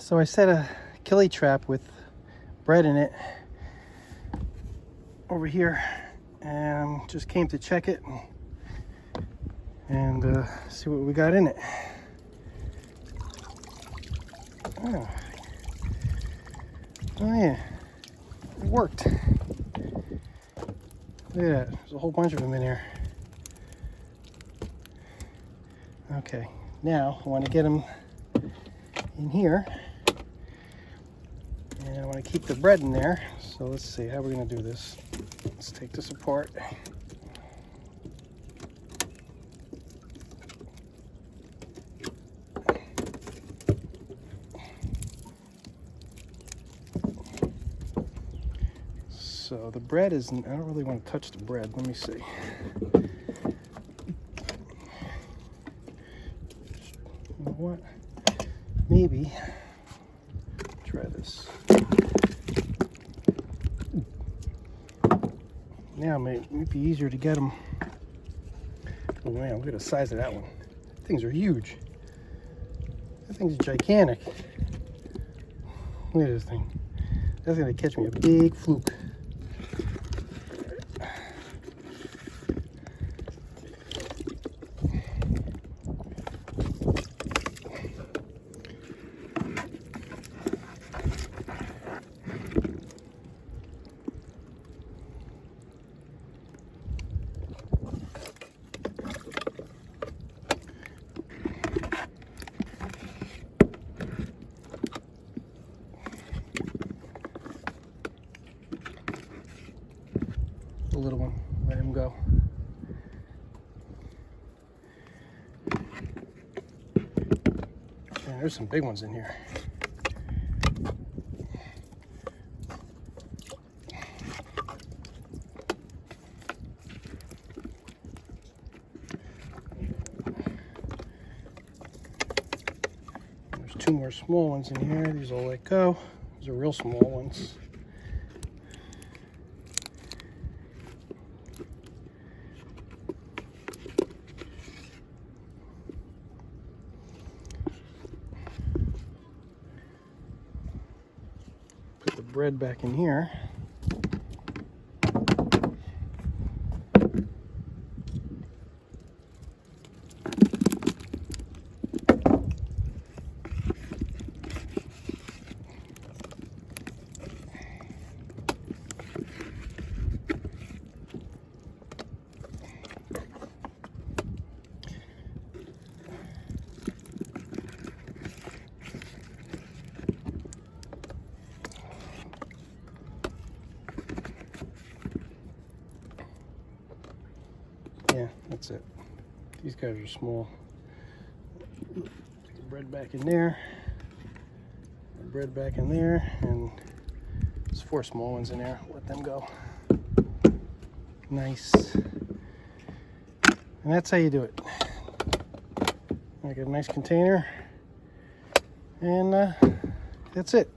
So I set a killie trap with bread in it over here, and just came to check it and see what we got in it. Oh yeah, it worked. Look at that, there's a whole bunch of them in here. Okay, now I want to get them in here, and I want to keep the bread in there. So let's see how we're going to do this. Let's take this apart. So the bread isn't, I don't really want to touch the bread. Let me see. You know what? Maybe try this. Now it might be easier to get them. Oh man, look at the size of that one. Things are huge. That thing's gigantic. Look at this thing. That's gonna catch me a big fluke. The little one, let him go. Man, there's some big ones in here. There's two more small ones in here. These will let go. These are real small ones. Put the bread back in here. Yeah, that's it. These guys are small. Put the bread back in there. The bread back in there, and there's 4 small ones in there. Let them go. Nice. And that's how you do it. I got a nice container, and that's it.